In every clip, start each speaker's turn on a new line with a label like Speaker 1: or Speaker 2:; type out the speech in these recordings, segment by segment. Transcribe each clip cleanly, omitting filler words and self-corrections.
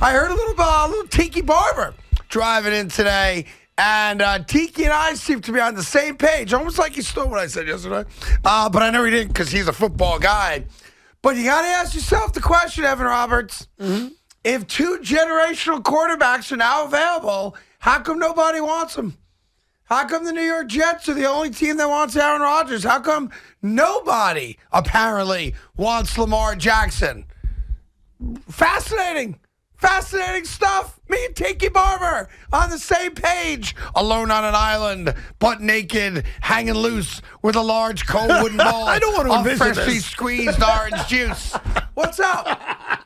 Speaker 1: I heard a little Tiki Barber driving in today, and Tiki and I seem to be on the same page, almost like he stole what I said yesterday. But I know he didn't because he's a football guy. But you got to ask yourself the question, Aaron Roberts. Mm-hmm. If two generational quarterbacks are now available, how come nobody wants them? How come the New York Jets are the only team that wants Aaron Rodgers? How come nobody apparently wants Lamar Jackson? Fascinating stuff. Me and Tiki Barber on the same page, alone on an island, butt naked, hanging loose with a large cold wooden bowl
Speaker 2: I don't want to
Speaker 1: of freshly squeezed orange juice. What's up?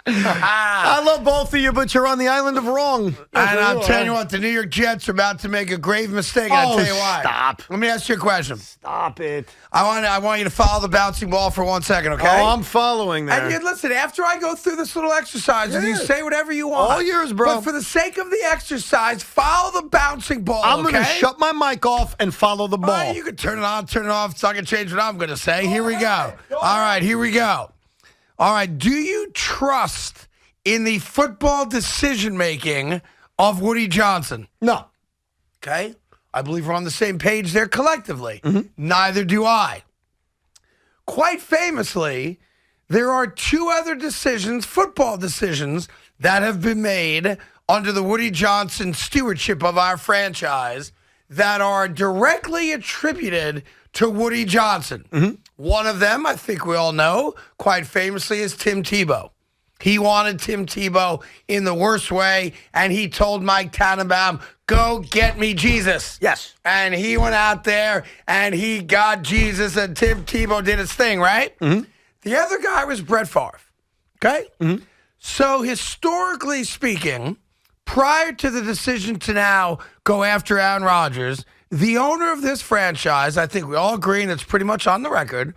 Speaker 2: I love both of you, but you're on the island of wrong.
Speaker 1: And I'm telling you what, the New York Jets are about to make a grave mistake. And I'll tell you why.
Speaker 2: Stop.
Speaker 1: Let me ask you a question.
Speaker 2: Stop it.
Speaker 1: I want you to follow the bouncing ball for 1 second, okay?
Speaker 2: Oh, I'm following there.
Speaker 1: And listen, after I go through this little exercise, and you say whatever you want.
Speaker 2: All yours, bro.
Speaker 1: But for the sake of the exercise, follow the bouncing ball,
Speaker 2: I'm going to
Speaker 1: okay?
Speaker 2: shut my mic off and follow the ball.
Speaker 1: All right, you can turn it on, turn it off, so I can change what I'm going to say. Here we go. All right, here we go. All right, do you trust in the football decision-making of Woody Johnson?
Speaker 2: No.
Speaker 1: Okay? I believe we're on the same page there collectively.
Speaker 2: Mm-hmm.
Speaker 1: Neither do I. Quite famously, there are two other decisions, football decisions, that have been made under the Woody Johnson stewardship of our franchise that are directly attributed to Woody Johnson. Mm-hmm. One of them, I think we all know, quite famously, is Tim Tebow. He wanted Tim Tebow in the worst way, and he told Mike Tannenbaum, go get me Jesus.
Speaker 2: Yes.
Speaker 1: And he went out there, and he got Jesus, and Tim Tebow did his thing, right? Mm-hmm. The other guy was Brett Favre, okay? Mm-hmm. So historically speaking, prior to the decision to now go after Aaron Rodgers, the owner of this franchise, I think we all agree, and it's pretty much on the record,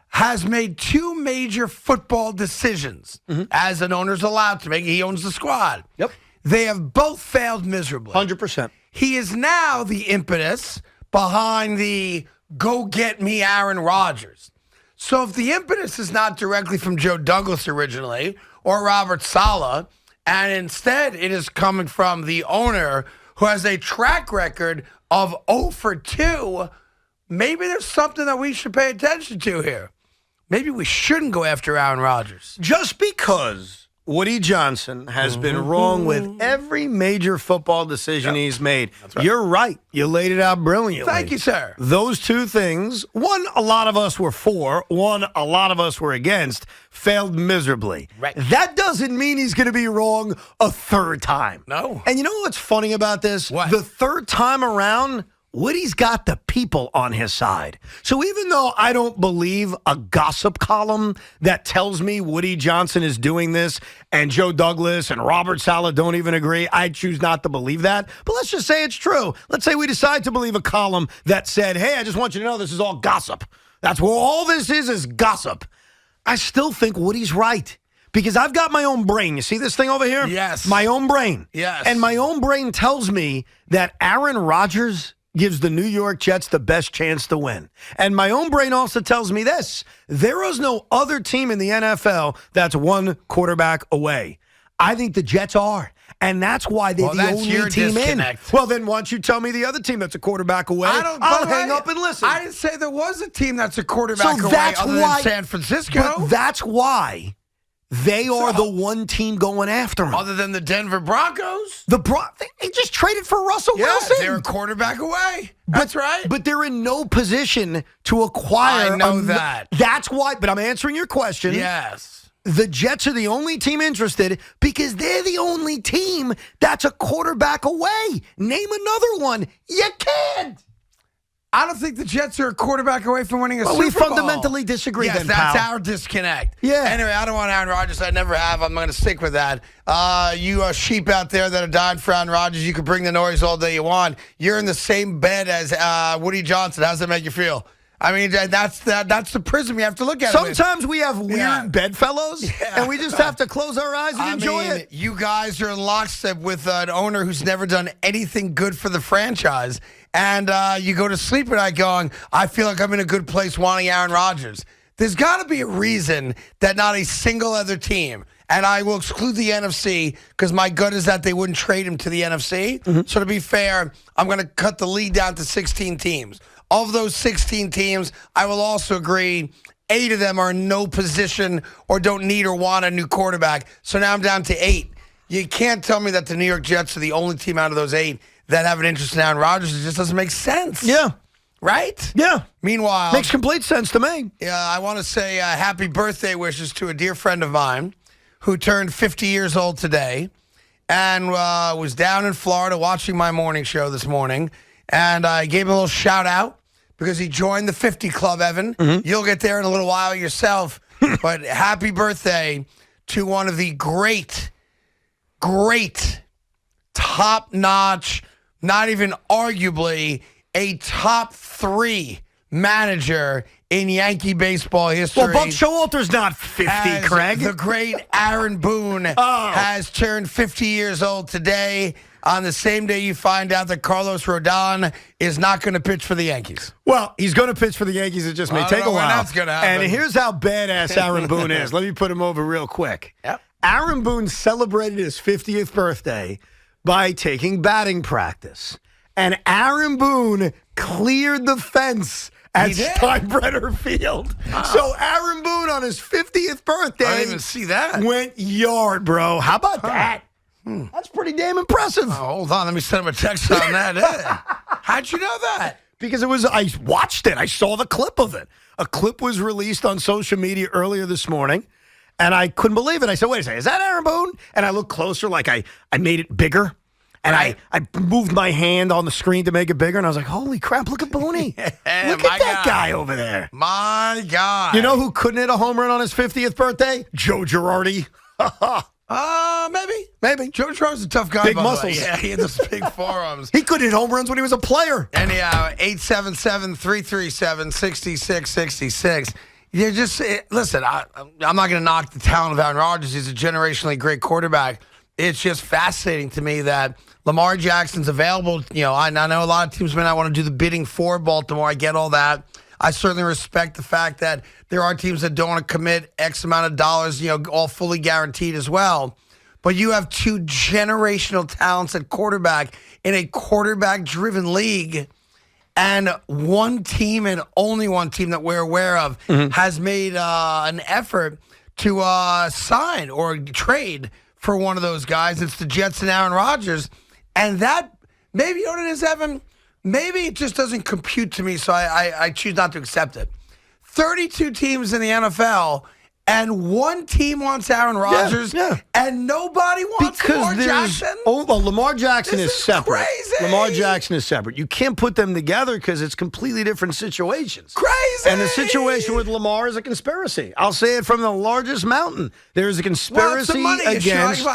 Speaker 1: has made two major football decisions, as an owner's allowed to make. He owns the squad.
Speaker 2: Yep.
Speaker 1: They have both failed miserably.
Speaker 2: 100%.
Speaker 1: He is now the impetus behind the go get me Aaron Rodgers. So if the impetus is not directly from Joe Douglas originally or Robert Saleh, and instead it is coming from the owner who has a track record of 0 for 2, maybe there's something that we should pay attention to here. Maybe we shouldn't go after Aaron Rodgers.
Speaker 2: Just because Woody Johnson has been wrong with every major football decision he's made. Right. You're right. You laid it out brilliantly.
Speaker 1: Thank you, sir.
Speaker 2: Those two things, one, a lot of us were for, one, a lot of us were against, failed miserably.
Speaker 1: Right.
Speaker 2: That doesn't mean he's going to be wrong a third time.
Speaker 1: No.
Speaker 2: And you know what's funny about this?
Speaker 1: What?
Speaker 2: The third time around, Woody's got the people on his side. So even though I don't believe a gossip column that tells me Woody Johnson is doing this and Joe Douglas and Robert Saleh don't even agree, I choose not to believe that. But let's just say it's true. Let's say we decide to believe a column that said, hey, I just want you to know this is all gossip. That's what all this is gossip. I still think Woody's right. Because I've got my own brain. You see this thing over here?
Speaker 1: Yes.
Speaker 2: My own brain.
Speaker 1: Yes.
Speaker 2: And my own brain tells me that Aaron Rodgers gives the New York Jets the best chance to win. And my own brain also tells me this. There is no other team in the NFL that's one quarterback away. I think the Jets are. And that's why they're the only team in. Well, then why don't you tell me the other team that's a quarterback away? I'll hang up and listen.
Speaker 1: I didn't say there was a team that's a quarterback away other than San Francisco.
Speaker 2: But that's why they are the one team going after him.
Speaker 1: Other than the Denver Broncos?
Speaker 2: They just traded for Russell Wilson.
Speaker 1: They're a quarterback away. That's right.
Speaker 2: But they're in no position to acquire.
Speaker 1: I know that.
Speaker 2: That's why. But I'm answering your question.
Speaker 1: Yes.
Speaker 2: The Jets are the only team interested because they're the only team that's a quarterback away. Name another one. You can't.
Speaker 1: I don't think the Jets are a quarterback away from winning a Super Bowl.
Speaker 2: We fundamentally disagree then, pal.
Speaker 1: That's our disconnect.
Speaker 2: Yeah.
Speaker 1: Anyway, I don't want Aaron Rodgers. I never have. I'm going to stick with that. You sheep out there that are dying for Aaron Rodgers, you can bring the noise all day you want. You're in the same bed as Woody Johnson. How does that make you feel? I mean, that's the prism you have to look at.
Speaker 2: Sometimes we have weird bedfellows, and we just have to close our eyes and enjoy it.
Speaker 1: You guys are in lockstep with an owner who's never done anything good for the franchise, and you go to sleep at night going, I feel like I'm in a good place wanting Aaron Rodgers. There's got to be a reason that not a single other team, and I will exclude the NFC because my gut is that they wouldn't trade him to the NFC. So to be fair, I'm going to cut the league down to 16 teams. Of those 16 teams, I will also agree 8 of them are in no position or don't need or want a new quarterback. So now I'm down to 8. You can't tell me that the New York Jets are the only team out of those 8 that have an interest in Aaron Rodgers. It just doesn't make sense.
Speaker 2: Yeah.
Speaker 1: Right?
Speaker 2: Yeah.
Speaker 1: Meanwhile,
Speaker 2: Makes complete sense to me.
Speaker 1: I want to say happy birthday wishes to a dear friend of mine who turned 50 years old today and was down in Florida watching my morning show this morning. And I gave him a little shout out because he joined the 50 Club, Evan. You'll get there in a little while yourself. But happy birthday to one of the great, top-notch, not even arguably a top 3 manager in Yankee baseball history.
Speaker 2: Well, Buck Showalter's not 50, Craig.
Speaker 1: The great Aaron Boone has turned 50 years old today. On the same day you find out that Carlos Rodon is not going to pitch for the Yankees.
Speaker 2: Well, he's going to pitch for the Yankees. It just may take a while.
Speaker 1: That's going to happen.
Speaker 2: And here's how badass Aaron Boone is. Let me put him over real quick.
Speaker 1: Yep.
Speaker 2: Aaron Boone celebrated his 50th birthday by taking batting practice. And Aaron Boone cleared the fence at Steinbrenner Field. Wow. So Aaron Boone on his 50th birthday.
Speaker 1: I didn't even see that.
Speaker 2: Went yard, bro. How about that? That's pretty damn impressive.
Speaker 1: Oh, hold on. Let me send him a text on that. How'd you know that?
Speaker 2: Because I watched it. I saw the clip of it. A clip was released on social media earlier this morning, and I couldn't believe it. I said, wait a second, is that Aaron Boone? And I looked closer, like I made it bigger. And I moved my hand on the screen to make it bigger, and I was like, holy crap, look at Booney. Look at that guy over there.
Speaker 1: My God.
Speaker 2: You know who couldn't hit a home run on his 50th birthday? Joe Girardi.
Speaker 1: Maybe. Joe Girardi's a tough guy.
Speaker 2: Big muscles.
Speaker 1: Yeah, he had those big forearms.
Speaker 2: He couldn't hit home runs when he was a player.
Speaker 1: Anyhow, 877-337-6666. You just listen. I'm not going to knock the talent of Aaron Rodgers. He's a generationally great quarterback. It's just fascinating to me that Lamar Jackson's available. You know, I know a lot of teams may not want to do the bidding for Baltimore. I get all that. I certainly respect the fact that there are teams that don't want to commit X amount of dollars, all fully guaranteed as well. But you have 2 generational talents at quarterback in a quarterback-driven league, and one team and only one team that we're aware of has made an effort to sign or trade for one of those guys. It's the Jets and Aaron Rodgers. And that, maybe, you know what it is, Evan? Maybe it just doesn't compute to me, so I choose not to accept it. 32 teams in the NFL, and one team wants Aaron Rodgers, and nobody wants Lamar Jackson?
Speaker 2: Lamar Jackson is separate.
Speaker 1: Crazy.
Speaker 2: Lamar Jackson is separate. You can't put them together because it's completely different situations.
Speaker 1: Crazy.
Speaker 2: And the situation with Lamar is a conspiracy. I'll say it from the largest mountain. There is a conspiracy against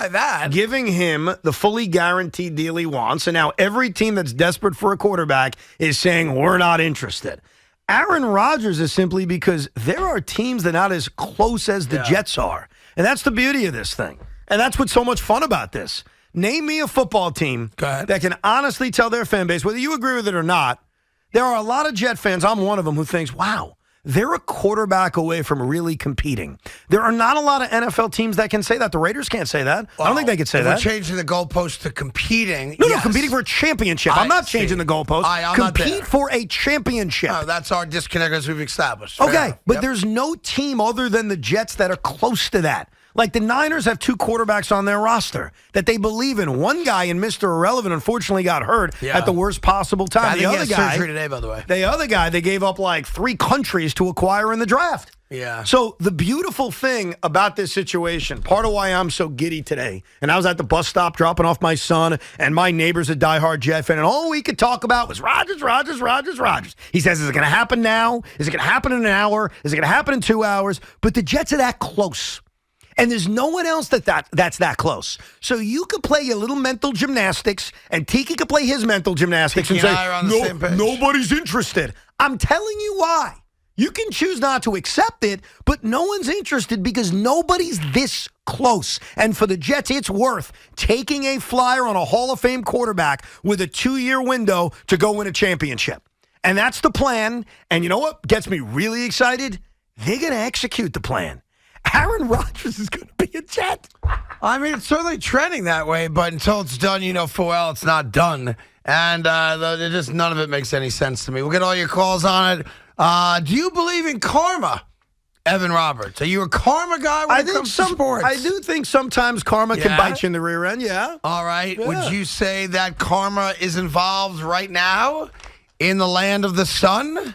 Speaker 2: giving him the fully guaranteed deal he wants, and now every team that's desperate for a quarterback is saying, we're not interested. Aaron Rodgers is simply because there are teams that are not as close as the Jets are. And that's the beauty of this thing. And that's what's so much fun about this. Name me a football team that can honestly tell their fan base, whether you agree with it or not, there are a lot of Jet fans, I'm one of them, who thinks, wow, they're a quarterback away from really competing. There are not a lot of NFL teams that can say that. The Raiders can't say that. Well, I don't think they could say that.
Speaker 1: We're changing the goalpost to competing.
Speaker 2: No, competing for a championship. I'm not changing the goalpost. Compete for a championship.
Speaker 1: Oh, that's our disconnect as we've established.
Speaker 2: Okay, but there's no team other than the Jets that are close to that. Like the Niners have 2 quarterbacks on their roster that they believe in. One guy in Mr. Irrelevant unfortunately got hurt at the worst possible time.
Speaker 1: The other guy, surgery today, by the way.
Speaker 2: The other guy, they gave up like 3 countries to acquire in the draft.
Speaker 1: Yeah.
Speaker 2: So the beautiful thing about this situation, part of why I'm so giddy today, and I was at the bus stop dropping off my son, and my neighbor's a diehard Jet fan, and all we could talk about was Rodgers. He says, is it going to happen now? Is it going to happen in an hour? Is it going to happen in 2 hours? But the Jets are that close. And there's no one else that's that close. So you could play your little mental gymnastics, and Tiki could play his mental gymnastics and say, nobody's interested. I'm telling you why. You can choose not to accept it, but no one's interested because nobody's this close. And for the Jets, it's worth taking a flyer on a Hall of Fame quarterback with a 2-year window to go win a championship. And that's the plan. And you know what gets me really excited? They're going to execute the plan. Aaron Rodgers is going to be a Jet.
Speaker 1: I mean, it's certainly trending that way, but until it's done, you know full well it's not done. And none of it makes any sense to me. We'll get all your calls on it. Do you believe in karma, Evan Roberts? Are you a karma guy when it comes to sports?
Speaker 2: I do think sometimes karma can bite you in the rear end, yeah.
Speaker 1: All right.
Speaker 2: Yeah.
Speaker 1: Would you say that karma is involved right now in the land of the sun?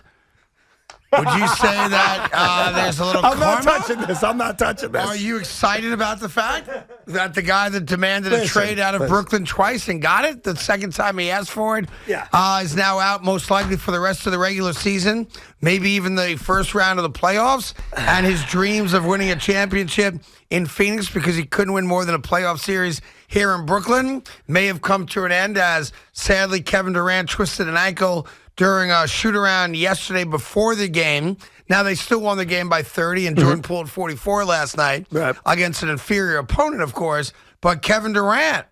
Speaker 1: Would you say that there's a little karma?
Speaker 2: I'm not touching this.
Speaker 1: Are you excited about the fact that the guy that demanded a trade out of Brooklyn twice and got it the second time he asked for it is now out most likely for the rest of the regular season, maybe even the first round of the playoffs, and his dreams of winning a championship in Phoenix because he couldn't win more than a playoff series here in Brooklyn may have come to an end as, sadly, Kevin Durant twisted an ankle during a shoot-around yesterday before the game. Now, they still won the game by 30, and Jordan pulled 44 last night against an inferior opponent, of course. But Kevin Durant,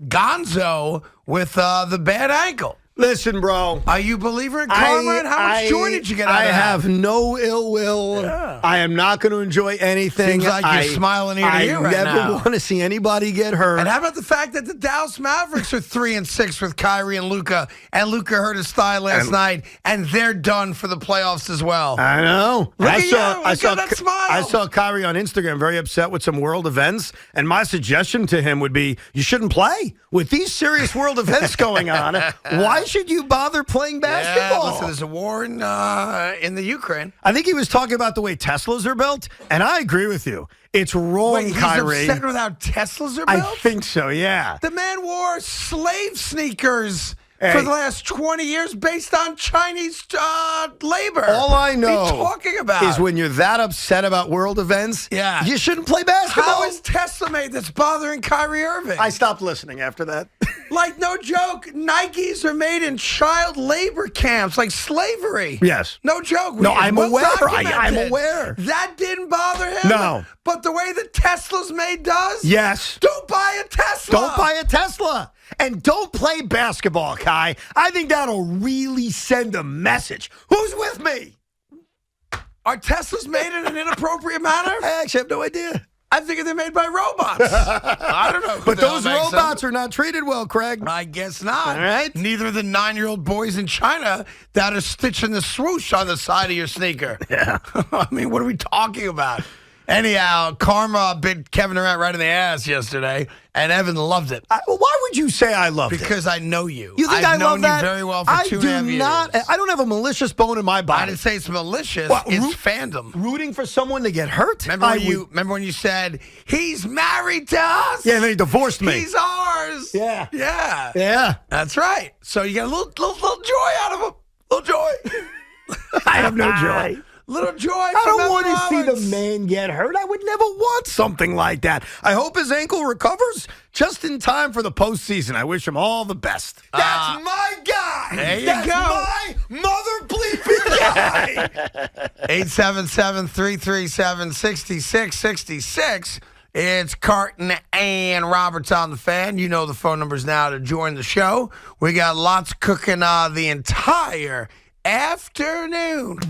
Speaker 1: gonzo with the bad ankle.
Speaker 2: Listen, bro.
Speaker 1: Are you a believer in karma? And how much joy did you get out of that?
Speaker 2: I have no ill will. Yeah. I am not going to enjoy anything.
Speaker 1: Seems like you're smiling ear to ear right now.
Speaker 2: I never want to see anybody get hurt.
Speaker 1: And how about the fact that the Dallas Mavericks are 3-6 with Kyrie and Luka Luka hurt his thigh last night, and they're done for the playoffs as well.
Speaker 2: I know.
Speaker 1: I saw that smile.
Speaker 2: I saw Kyrie on Instagram very upset with some world events, and my suggestion to him would be, you shouldn't play. With these serious world events going on, why should you bother playing basketball?
Speaker 1: Yeah, listen, there's a war in the Ukraine.
Speaker 2: I think he was talking about the way Teslas are built, and I agree with you. It's wrong,
Speaker 1: Wait,
Speaker 2: Kyrie.
Speaker 1: He's upset with how Teslas are built?
Speaker 2: I think so, yeah.
Speaker 1: The man wore slave sneakers for the last 20 years based on Chinese labor.
Speaker 2: All I know
Speaker 1: what are you talking about?
Speaker 2: is when you're that upset about world events, you shouldn't play basketball.
Speaker 1: How is Tesla made that's bothering Kyrie Irving?
Speaker 2: I stopped listening after that.
Speaker 1: Like, no joke, Nikes are made in child labor camps, like slavery.
Speaker 2: Yes.
Speaker 1: No joke.
Speaker 2: No, I'm aware. I'm aware.
Speaker 1: That didn't bother him?
Speaker 2: No.
Speaker 1: But the way the Tesla's made does?
Speaker 2: Yes.
Speaker 1: Don't buy a Tesla.
Speaker 2: Don't buy a Tesla. And don't play basketball, Kai. I think that'll really send a message. Who's with me?
Speaker 1: Are Teslas made in an inappropriate manner?
Speaker 2: I actually have no idea.
Speaker 1: I think they're made by robots. I don't know.
Speaker 2: But those robots are not treated well, Craig.
Speaker 1: I guess not.
Speaker 2: All right.
Speaker 1: Neither are the 9-year-old boys in China that are stitching the swoosh on the side of your sneaker.
Speaker 2: Yeah.
Speaker 1: I mean, what are we talking about? Anyhow, karma bit Kevin Durant right in the ass yesterday, and Evan loved it.
Speaker 2: Why would you say I loved it?
Speaker 1: Because I know you.
Speaker 2: You think
Speaker 1: I've known
Speaker 2: love that?
Speaker 1: you very well for 2.5 years.
Speaker 2: I don't have a malicious bone in my body.
Speaker 1: I didn't say it's malicious. It's fandom.
Speaker 2: Rooting for someone to get hurt?
Speaker 1: Remember when you said, he's married to us?
Speaker 2: Yeah, and then he divorced me.
Speaker 1: He's ours.
Speaker 2: Yeah.
Speaker 1: Yeah.
Speaker 2: Yeah.
Speaker 1: That's right. So you get a little joy out of him. Little joy.
Speaker 2: I have no joy.
Speaker 1: Little joy.
Speaker 2: I don't want to see the man get hurt. I would never want something like that. I hope his ankle recovers just in time for the postseason. I wish him all the best. That's my guy.
Speaker 1: There you
Speaker 2: That's
Speaker 1: go.
Speaker 2: my mother bleeping guy.
Speaker 1: 877-337-6666. It's Carton and Roberts on the fan. You know the phone numbers now to join the show. We got lots cooking the entire afternoon.